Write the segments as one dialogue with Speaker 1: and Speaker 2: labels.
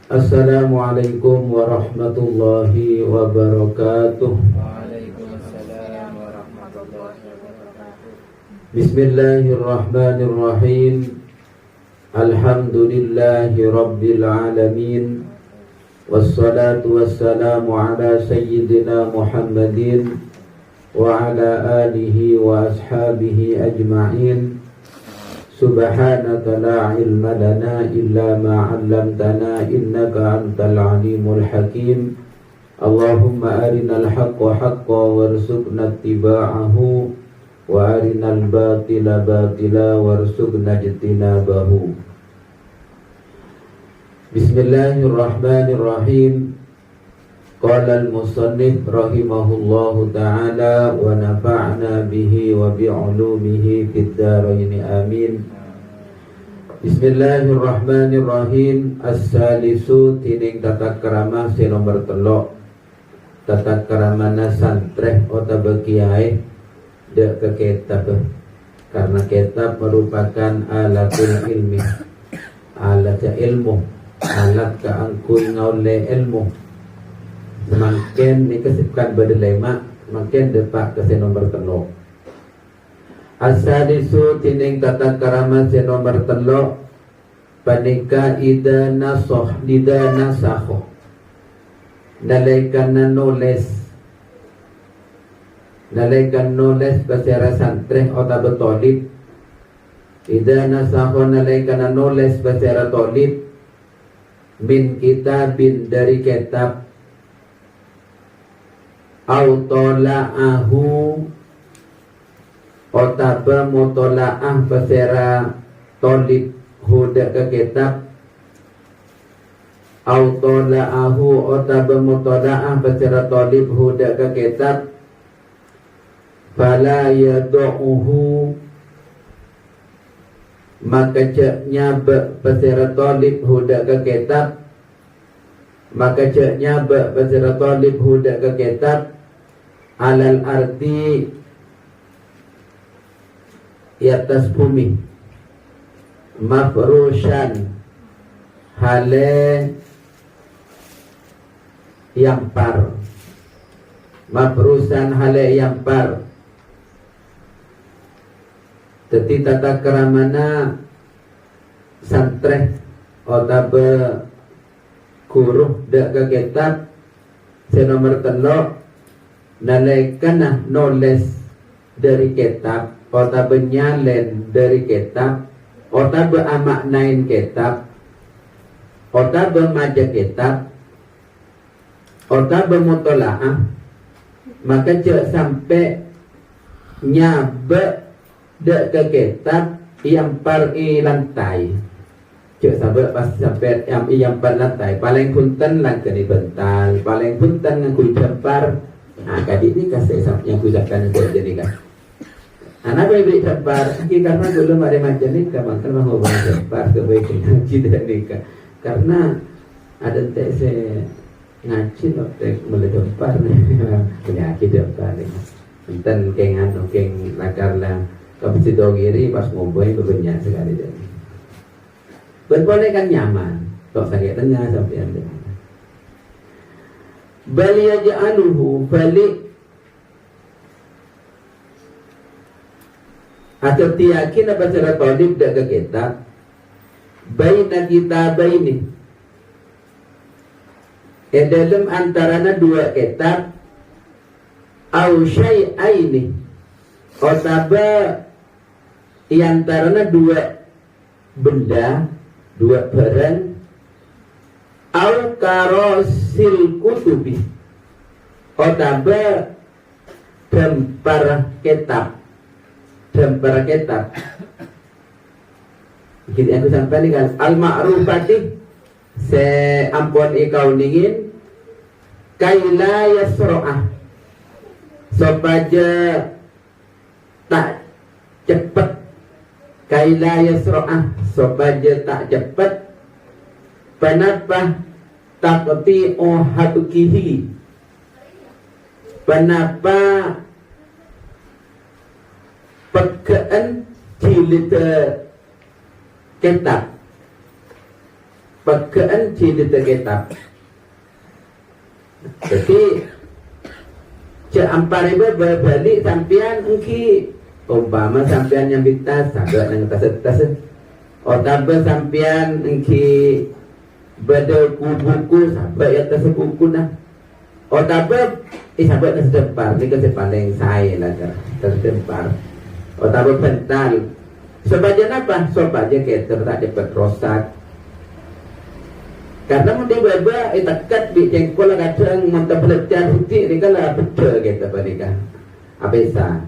Speaker 1: Assalamualaikum warahmatullahi wabarakatuh.
Speaker 2: Waalaikumsalam warahmatullahi wabarakatuh.
Speaker 1: Bismillahirrahmanirrahim. Alhamdulillahi rabbil alamin. Wassalatu wassalamu ala sayyidina Muhammadin wa ala alihi wa ashabihi ajma'in. Subhanaka la ilma lana illa ma 'allamtana innaka antal alimul hakim. Allahumma arinal haqqa haqqan warzuqna ittiba'ahu wa arinal batila batila warzuqna ijtinabahu. Bismillahirrahmanirrahim. Qala al-musannif rahimahullahu ta'ala wa nafa'na bihi wa bi'ulumihi fid dharain amin. Bismillahirrahmanirrahim. As-salisu tining tata krama si nomor telok. Tata kramana santreh ota kiai dek ke kitab. Karena kitab merupakan alatul ilmi, alat ilmu, alat keangkui ngaule ilmu. Semakin dikesipkan berdelema, makin depak ke nomor telok. Asadisu tining tata karama si nomor telok. Panika ida nasoh dida nasahoh. Nalaikan nulis bersara santreh ota betolib. Ida nasahoh nalaikan nulis bersara tolib. Min kitabin dari kitab. Autola'ahu otaba mutola'ah bersara tolib huda ke kitab. Autola'ahu otaba mutola'ah bersara tolib huda ke kitab. Fala yadu'uhu maka ceknya bersara tolib huda ke kitab. Maka ceknya bersara tolib huda ke kitab. Alal arti di atas bumi mafrushan hale yampar, mafrusan hale yampar. Teti tata keramana santreh otabe kuruh dek ke kitab senomor telok. Nalaikanah noles dari kitab, ota benyalen dari kitab, ota beamaknain kitab, ota bemaja kitab, ota bemutolaah. Maka cek sampai nyabe dek ke kitab yang par lantai. Cek sampai yang par lantai. Paling punten langkani bental, paling punten ngakui jempar. Nah, kadi ini kasih yang kujakan itu jadi kan. Anak beri jempar, karena belum ada macam ni, maka mau bawa jempar kebaikan tidak nikah. Karena ada saya ngaji waktu mulai jempar nih, penyakit jempar nih. Enten kengan, keng lakar lah. Kamu si dogiri pas ngomongin berbanyak sekali jadi. Berboleh kan nyaman, kok sakit tengah sampai anda. Bal yaj'aluhu balik atau tiyakin apa cara tolib dak ke kitab baina kitabaini dalam antarana dua kitab au syai'aini otaba antarana dua benda, dua barang. Au karosil kutubi otaba dempar kitab. Jadi aku sampai kan al-ma'rufati se ampun ikau ningin kaila yasro'ah supaya tak cepet, kaila yasro'ah supaya tak cepet. Kenapa takti habkihi? Kenapa pekaan jilid kitab pakaan cerita kitab. Jadi cek ampare berbalik sampian engki umpama sampian yang bitas sahabat yang tas otabe sampian engki beda buku sahabat yang tas buku nah otabe sahabat tas dempar ni kan paling saya lah tas dempar otabe pental sebagian apa sebagian kita tak dapat rosak karena mungkin beberapa itakat di jengkol kadang mantap belajar putih ni kalau betul kita berikan apa isa.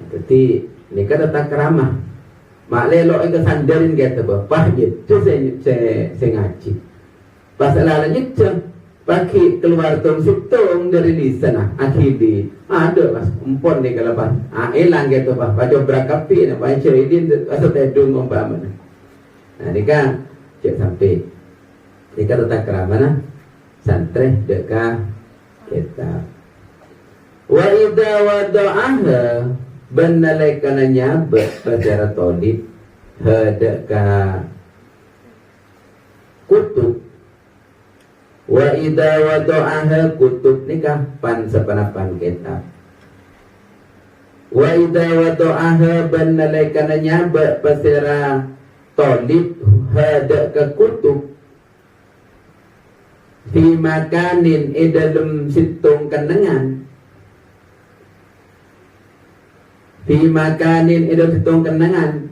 Speaker 1: Jadi ni kan datang keramah. Mak lelok itu sandarin kita bapak gitu saya ngaji. Pasal lainnya je pakai keluar tong situng dari di sana akhiri ada pas umpon ni kalau pas elang gitu pak pada berakapi nak baca ini asal tedung umpama. Nah ni kan cek sampai jika tetap keramana santre deka kitab wa idza wada'aha benalaikananya secara tolib hadaka kutub wa idza wada'aha kutub nikah pan sepanapan kitab wa idza wada'aha benalaikananya secara tolib hadaka kutub fi makanin dalam situng kenangan fi makanin dalam situng kenangan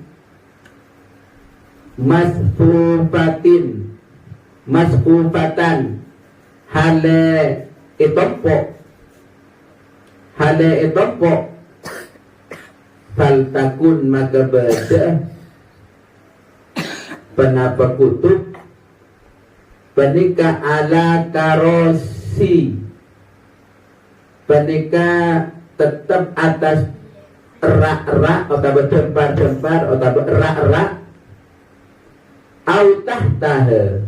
Speaker 1: masfufatan hale itompok faltakun maka beda penapa kutub Penika ala karosi Penika tetap atas rak-rak atau bertempar-tempar atau rak-rak autah tahe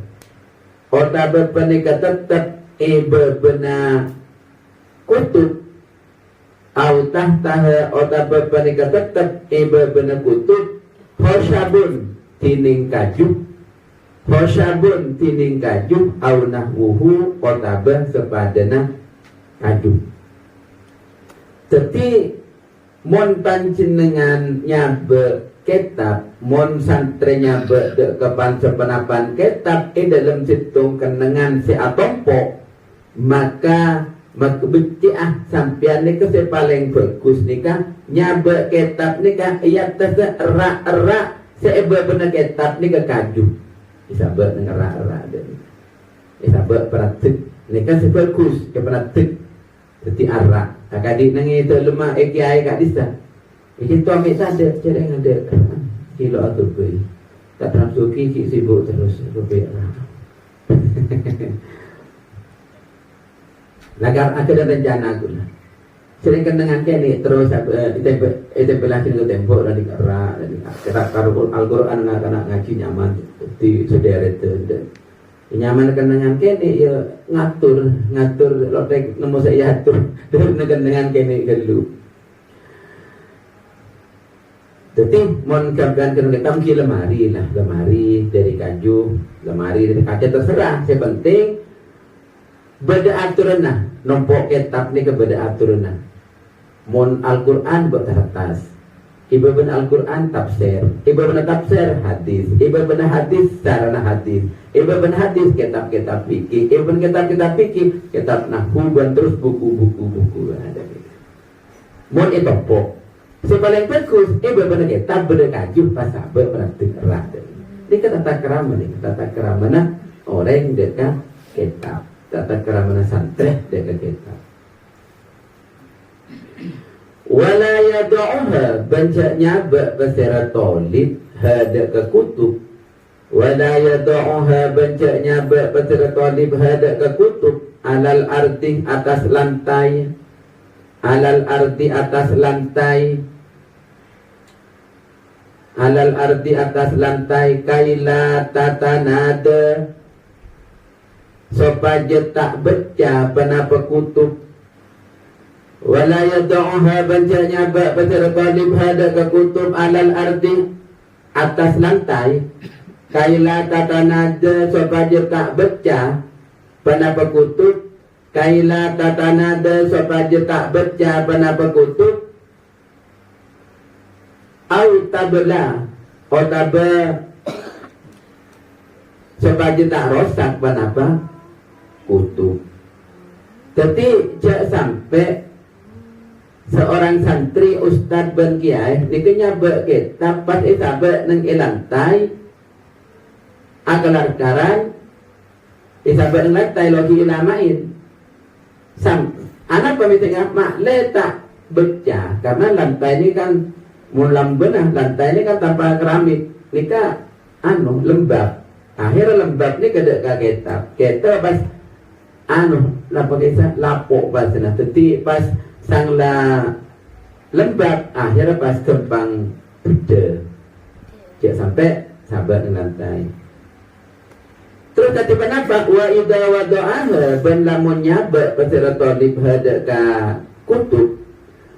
Speaker 1: atau berpenika tetap berbena kutub autah tahe atau berpenika tetap berbena kutub hosyabun tining kaju Hosyabun tining kaju au nahwuhu kotabah sepadana kaju. Jadi mon panjenengan nyabe kitab, mon santrenya be kepan sepenapan kitab dalam situng kenangan si atompo maka beciah sampian nika si paling bagus nika nyabe kitab nika iya tese erak-erak sebe bener kitab nika kaju. Isabat dengan rak-rak dan isabat praktik ni kan sebagus ke praktik jadi arak kadik nangi itu lemah kiai kat disa iki tu ambil sada cereng ada kilo atau beri tak tersuki ki sibuk terus lebih lagar ada rencana aku lah sering kenangan kini terus itu belasin ke tembok dan dikerak dan kerak karun Al-Quran anak ngaji nyaman di saudara itu nyaman kenangan kini ya ngatur lotek nemu saya atur dengan kenangan kini dulu jadi mon gambar kita mungkin lemari dari kayu lemari dari kaca terserah yang penting beda aturan nah nombok kitab ni ke beda aturan nah mon Al-Quran berkertas iba benar Al-Quran tafsir iba benar tafsir hadis iba benar hadis sarana hadis iba benar hadis kitab-kitab fikih iba benar kitab fikih kitab nahwu dan terus buku-buku ada mon itu pok sepaling bagus iba benar kitab benar kaji pasal berpraktik erat ini kata kerama nih kata kerama nah orang dekat kitab tata kerama santri dekat kitab wala yad'uha bancanya bersera tolib hada ke kutub wala yad'uha bancanya bersera tolib hada ke kutub alal ardi atas lantai alal ardi atas lantai alal ardi atas lantai kaila tatanada supaya tak baca penapa kutub wala yad'uha bancanya baca talib hada ke kutub alal ardi atas lantai kaila tatanada supaya tak baca penapa kutub, kaila tatanada supaya tak baca penapa kutub, au tabla otaba supaya tak rosak penapa kutub. Jadi jangan sampai seorang santri ustad ben kiai nikenya kitab pas isabe nang ilantai akalar karan isabe nang lantai logi ilamain anak pemitingnya mak letak baca karena lantai ini kan mulam benah, lantai ini kan tanpa keramik nika lembab, akhirnya lembab ini kedek ka kitab pas lapa kisah lapok pas nah teti pas sang la lembab akhirnya pas kembang beda cek sampai sahabat dengan lantai. Terus tadi penapa wa idza wada'aha ben lamun nyaba pasira talib hada ka kutub,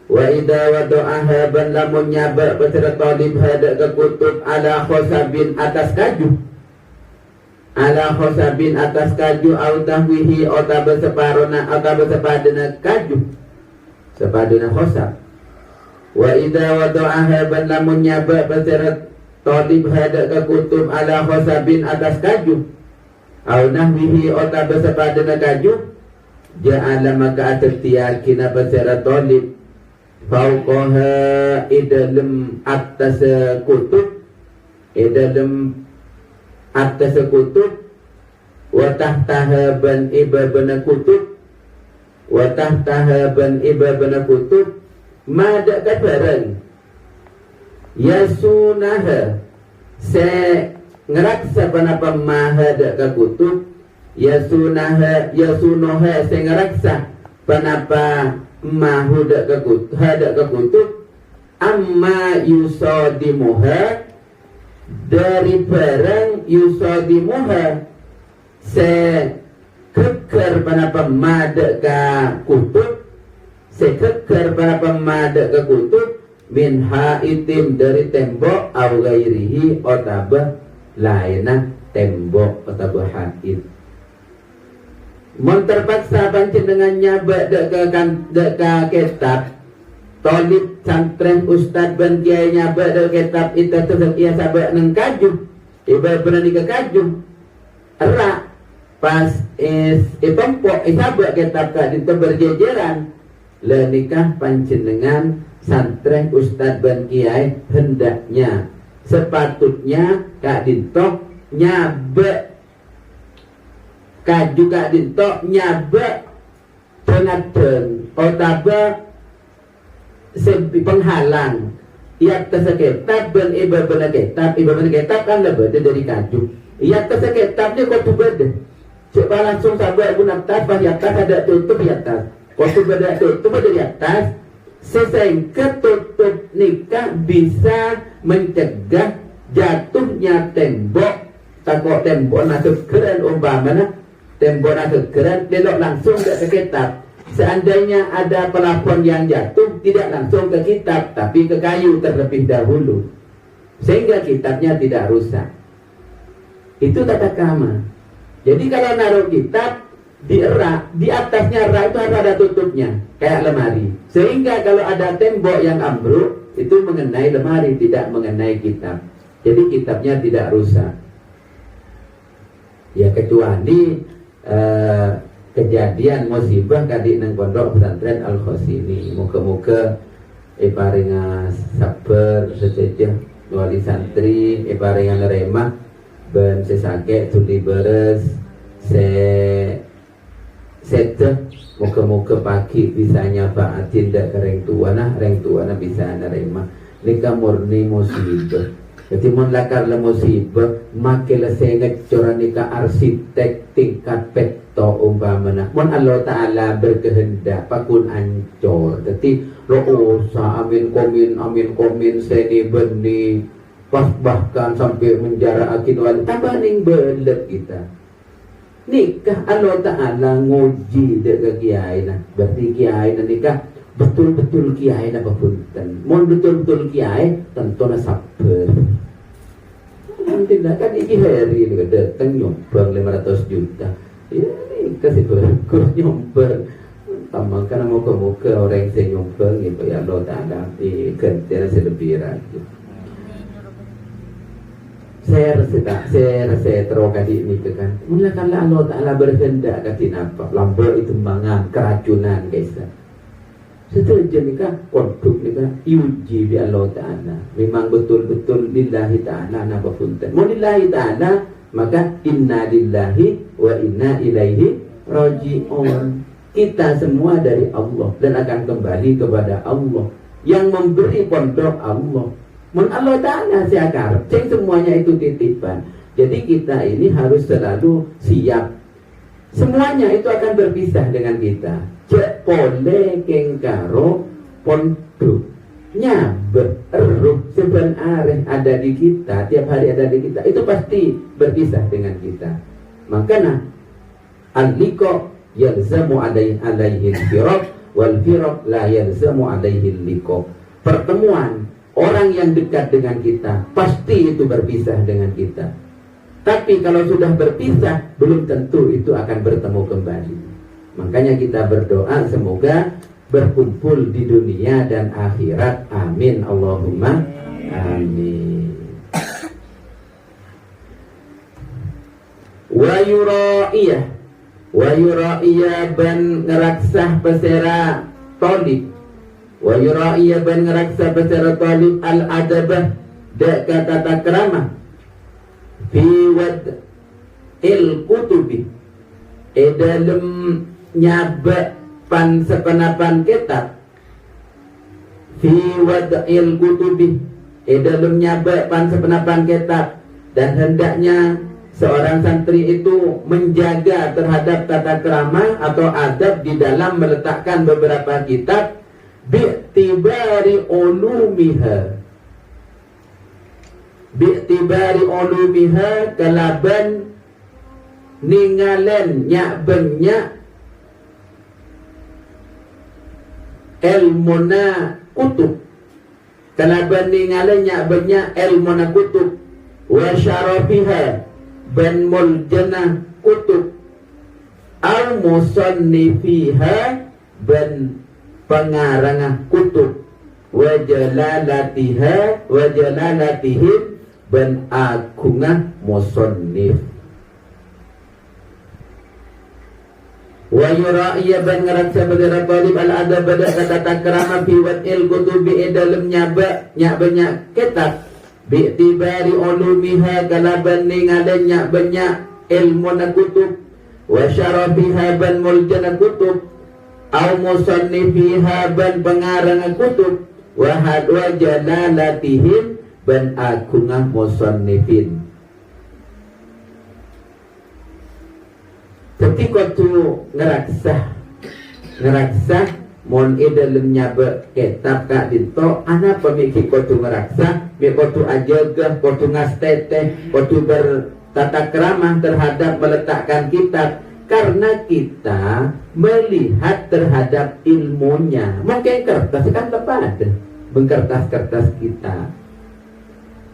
Speaker 1: wa idza wada'aha ben lamun nyaba pasira talib hada ka kutub ala khosabin atas kaju, ala khosabin atas kaju au tahwihi otaba separona otaba sepadana kaju sepadana khosab. Wa idza wada'aha ban lamun nyaba pasira talib hada ka kutub ala khosabin atas kaju au nahwihi otaba sepadana kaju ja'ala maka atiyakina pasira talib fauqaha idalem atas kutub idalem atas kutub wa tahtaha ban ibabana kutub wa tahtaha ban ibabana kutub mada kabaran yasunaha se ngeraksa panapa mahada ka kutub yasunaha se ngeraksa panapa mahuda ka kutub hada ka kutub amma yusadimuha dari barang yusadimuha se keker pada pemada ka kutub se keker pada pemada ka kutub min haitim dari tembok au gairihi otaba lainah tembok otaba haid. Mun terpaksa pancen dengan nyaba dek ka kitab talib santren ustad ban kiai nyaba dek kitab itu terus ia sabak nang kaju iba benar ke kaju erak pas tempok sabak kitab ka itu berjejeran le nikah panjenengan santren ustad ban kiai hendaknya sepatutnya kak dintok nyaba kaju kak dintok nyaba dengan otaba penghalang ia tersekitab ben iba benar kitab kan lebih dari kaju ia tersekitab dia kau tu beda coba langsung sabar ibu naftas pas di atas ada tutup di atas kau tu beda tutup dari atas sehingga tutup nikah bisa mencegah jatuhnya tembok takut tembok nasib keren umpamanya tembok nasib keren belok langsung ke kitab. Seandainya ada pelafon yang jatuh tidak langsung ke kitab tapi ke kayu terlebih dahulu sehingga kitabnya tidak rusak. Itu tata krama. Jadi kalau naruh kitab di rak, di atasnya rak itu harus ada tutupnya kayak lemari sehingga kalau ada tembok yang ambruk itu mengenai lemari tidak mengenai kitab. Jadi kitabnya tidak rusak. Ya kecuali kejadian musibah kadi nang pondok pesantren Al Khosini muka-muka paringa sabar sejejeh wali santri paringa nerema ben sesake tuli beres sete muka-muka pagi bisanya baatin dak reng tuana bisa nerema nika murni musibah. Jadi mun lakar le musibah make le senget coran nika arsitek tingkat pekto umpamana mun Allah Ta'ala berkehendak pakun ancor. Jadi lo usah amin komin seni benih pas bahkan sampai menjara akin wali tambah ning belet kita nikah Allah Ta'ala nguji dek kiai nah berarti kiai nah nikah betul-betul kiai apa punten mun betul-betul kiai tentu na sabar tidak kan ini hari ini datang nyumbang 500 juta. Ya ini kasih berkur nyumbang. Tambahkan muka-muka orang yang nyumbang gitu ya Allah Ta'ala gantian lebih lagi. Saya rasa terokasi ini kan. Mulakanlah Allah Ta'ala berkehendak kasih nampak lambat itu mangan keracunan guys. Setuju nikah kodok nikah uji bi Allah Ta'ala. Memang betul-betul lillahi ta'ala napa punten. Mau lillahi ta'ala maka inna lillahi wa inna ilaihi raji'un. Kita semua dari Allah dan akan kembali kepada Allah. Yang memberi pondok Allah. Mun Allah Ta'ala siakar, ceng semuanya itu titipan. Jadi kita ini harus selalu siap. Semuanya itu akan berpisah dengan kita. Cek pole kengkaro pondok nyabet eruh sebenarnya ada di kita, tiap hari ada di kita, itu pasti berpisah dengan kita. Makanya al-liqa yalzamu alaihi al-firaq wal firaq la yalzamu alaihi al-liqa. Pertemuan orang yang dekat dengan kita pasti itu berpisah dengan kita. Tapi kalau sudah berpisah belum tentu itu akan bertemu kembali. Makanya kita berdoa semoga berkumpul di dunia dan akhirat. Amin Allahumma amin. Wa yura'iyah ban ngeraksah pesera talib. Wa yura'iyah ban ngeraksah pesera talib al-adabah dak kata takramah fi wad il kutubi dalam nyabak pan sepenapan kitab fi wad'il kutubi dalam nyabak pan sepenapan kitab. Dan hendaknya seorang santri itu menjaga terhadap tata krama atau adab di dalam meletakkan beberapa kitab bi'tibari ulumiha kalaban ningalen nyak benyak ilmuna kutub. Kalaban ningalen nyak benyak ilmuna kutub wa syarafiha ban muljana kutub al musannifiha ban pengarangah kutub wa jalalatihim ban agungah musannif. Wa yura'iyya ban ngeraksa badara talib al-adab pada kata takrama fi wad'il kutubi dalam nyabak banyak kitab bi'tibari ulumiha kalaban ningadan nyak banyak ilmu na kutub wa syarafiha ban muljana kutub au musannifiha ban pengarang kutub wa hadwa jalalatihim ban agungah musannifin. Ketika tu ngeraksa mon dalam nyabak kitab kak dito ana pemikir kotu ngeraksa mi kotu ajaga kotu ngastete kotu bertata krama terhadap meletakkan kitab karena kita melihat terhadap ilmunya. Mungkin kertas kan lepas bengkertas-kertas kita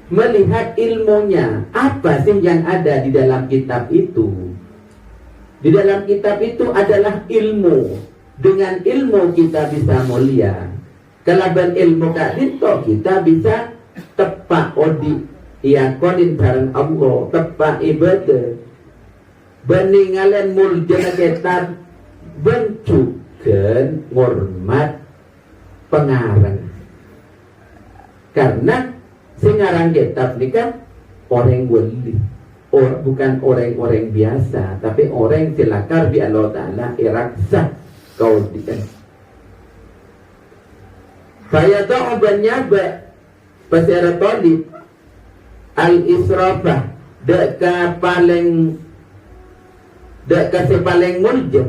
Speaker 1: melihat ilmunya apa sih yang ada di dalam kitab itu. Di dalam kitab itu adalah ilmu. Dengan ilmu kita bisa mulia. Kalaban ilmu kak dito kita bisa tepak odi iakonin bareng Allah, tepak ibadah. Beningalan muljana kitab bencukan ngormat pengarang. Karena singarang kitab ini kan orang wali. Bukan orang-orang biasa, tapi orang silakar bi Allah Ta'ala iraksa kau dikan. Saya tahu banyaba pasara talib al-israfah deka paling mulja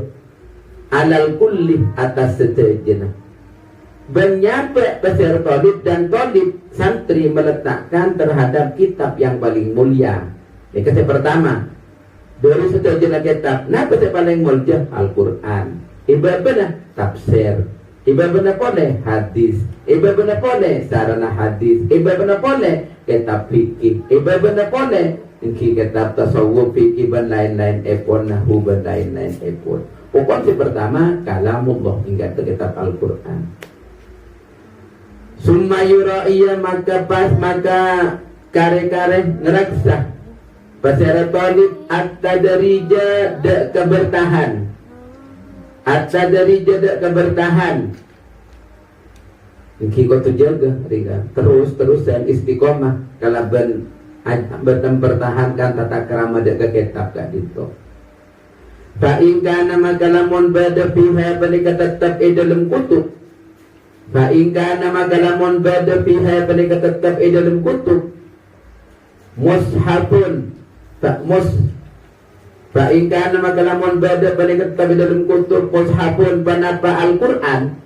Speaker 1: alal kulli atas seterjana. Banyaba pasara talib dan talib santri meletakkan terhadap kitab yang paling mulia. Ini kasih pertama dari seterjana kitab. Nah kasih paling mulia Al-Quran. Ibadah tafsir. Ibadah boleh hadis. Ibadah boleh sarana hadis. Ibadah boleh kitab fikih iba bener pone ingki kitab tasawuf fikih ban lain-lain epon nahu ban lain-lain epon pokok si pertama kalamullah hingga ke kitab Al-Quran summa yuraiya maka pas maka kare-kare ngeraksa pasara talib at-tadarija dak kebertahan at-tadarija dak kebertahan ingki kau tu jaga riga terus-terusan istiqomah kalau bertempertahankan tata krama dak ke kitab kak dito fa in kana magalamun bada fiha balika tetap dalam kutub fa in kana magalamun bada fiha balika tetap dalam kutub mushafun fa in kana magalamun bada balika tetap dalam kutub mushafun panapa Al-Quran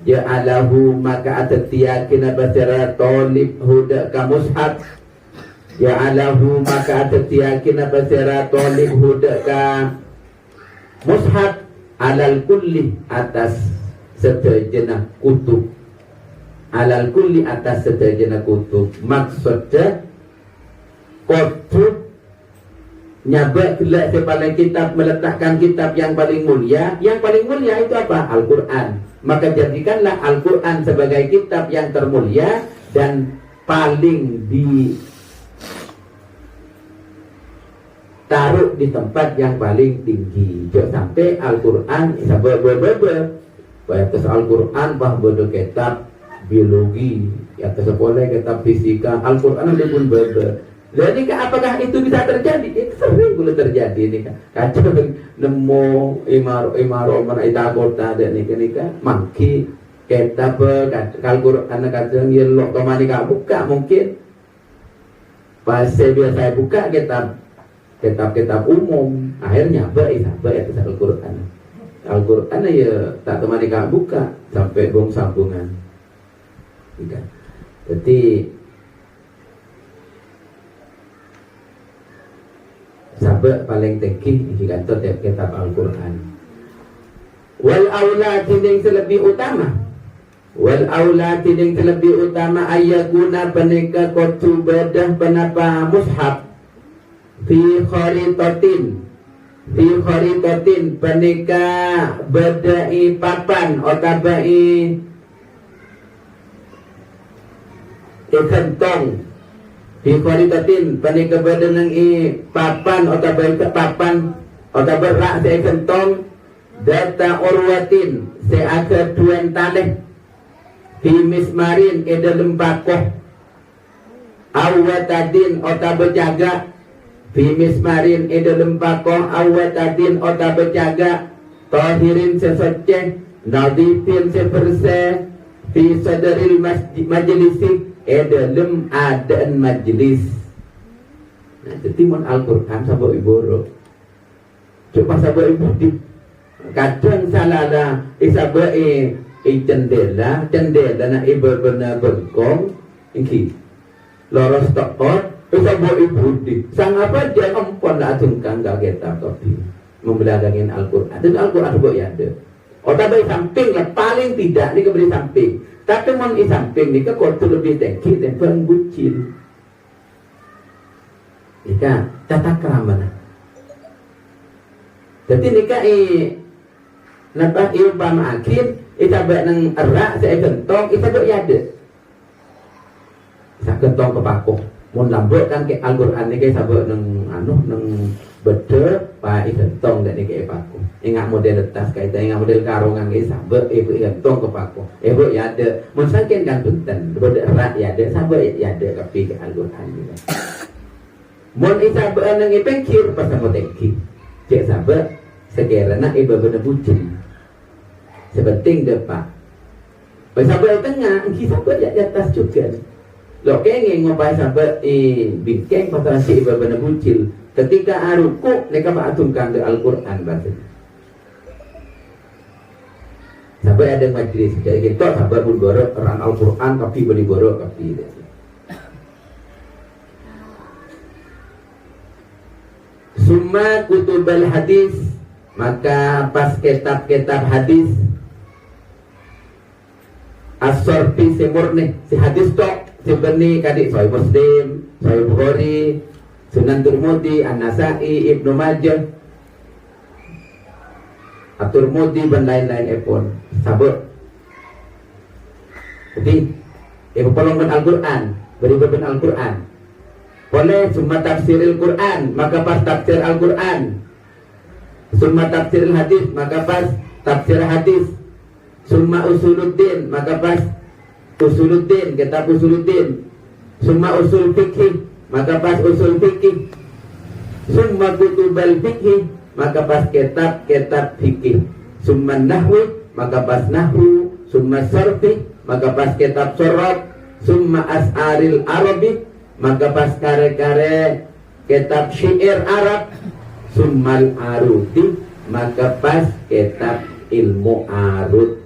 Speaker 1: ja'alahu maka atatiyakin basara talib huda ka mushaf ja'alahu maka atatiyakin basara talib huda ka mushaf alal kulli atas seterjena kutub alal kulli atas seterjena kutub maksudnya kutub nyabak kelak sepaling kitab meletakkan kitab yang paling mulia itu apa? Al-Quran. Maka jadikanlah Al-Quran sebagai kitab yang termulia dan paling ditaruh di tempat yang paling tinggi. Jangan sampai Al-Quran atas Al-Quran bahwa kitab biologi atas sekolah kitab fisika Al-Quran ada pun jadi apakah itu bisa terjadi? Itu sering boleh terjadi nih kan. Kacau nemu imaro mana ita kota dan nika mangki kitab Al-Quran kadang yelok kemana kak buka mungkin pas saya buka kitab umum akhirnya baik atas Al-Quran. Al-Quran ya tak temani kak buka sampai bong sambungan. Jadi sahabat paling tinggi dikata tiap kitab Al-Quran. Wal aula tiding selebih utama ayakuna peneka kutubadah penapa mushaf fi kharitatin peneka badai papan otabai ikentong di kharitatin panika badanang papan otabai rak se kentong data urwatin se akar tuan taleh di mismarin dalam bakoh awatadin otabai jaga di mismarin dalam bakoh awatadin otabai jaga tahirin sesuci nadifin sebersih di sadaril majlisi dalam adaan majlis. Nah, jadi Al-Quran sahabat ibu coba sahabat ibu di kadang salah lah sahabat cendela na ibu benar berkong ini loros tokot sahabat ibu di sang apa dia empon lah tungkang kagetan kopi membelagangin Al-Quran dan Al-Quran sahabat ya ada otak samping lah paling tidak ni keberi samping. Tapi mau di samping ni kotor lebih tinggi dan pembucil. Nika tata krama. Jadi nika napa umpama akhir itabat nang erak saya gentong itabat yade. Sa gentong kepakuh. Mun lambok kan ke Al-Qur'an niki sabat nang nang bede pa gentong dan niki pakuh. Ingat model tas kaitan ingat model karungan ke sahabat ibu gantong ke paku ibu ya ada mungkin kan punten bode erat ya ada sahabat ya ada kapi ke Al-Quran juga mon sahabat nang ipengkir pas sama tengki cek sahabat sekiranya ibu bener bucin sepenting depan pas sahabat tengah ki sahabat ya di atas juga lo kengeng ngopai sahabat bingkeng pasal si ibu bener bucin ketika aruku mereka paatungkan ke Al-Quran bahasa sampai ada majlis jadi kita sahabat pun borok orang Al-Quran tapi beli borok tapi summa kutubal hadis maka pas kitab-kitab hadis as-sorfi si murni si hadis tok sebenarnya kadik Sahih Muslim, Sahih Bukhari, Sunan Tirmidzi, An-Nasa'i, Ibnu Majah, At-Tirmidzi dan lain-lain epon sabut. Jadi, pelongan Al-Quran, beribadah Al-Quran. Boleh summa tafsiril Quran, maka pas tafsir Al-Quran. Summa tafsiril hadis, maka pas tafsir hadis. Summa usuluddin, maka pas usuluddin, kitab usuluddin. Summa usul fikih, maka pas usul fikih. Summa kutubal fikih, maka pas kitab fikih. Summa nahwi, maka pas nahwu. Summa sarfi, maka pas kitab sorab. Summa as'aril arabi, maka pas kare-kare kitab syair Arab. Summal aruti, maka pas kitab ilmu arut.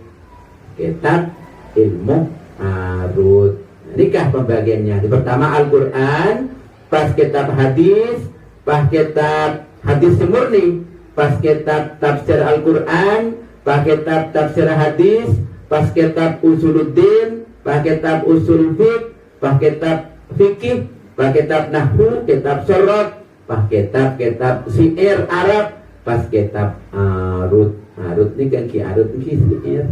Speaker 1: Kitab ilmu arut. Nikah pembagiannya. Yang pertama Al-Quran, pas kitab hadis, pas kitab hadis murni, pas kitab tafsir Al-Quran, pas kitab tafsir hadis, pas kitab usuluddin, pas kitab usul fiqh, pas kitab fikih, pas kitab nahwu, kitab sorot, pas kitab syair Arab, pas kitab arut. Arut ini kan ki arut ini syair,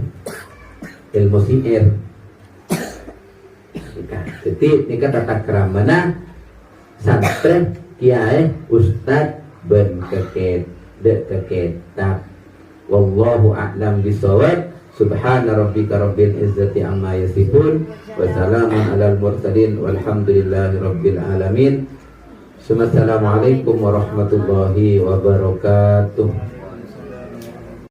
Speaker 1: ilmu syair. Jadi ini tata keramana santri kiai ustad ben kekitab. Wallahu a'lam bishawab. Subhana rabbika rabbil izzati amma yasifun wa salamun alal mursalin walhamdulillahi rabbil alamin. Assalamualaikum warahmatullahi wabarakatuh.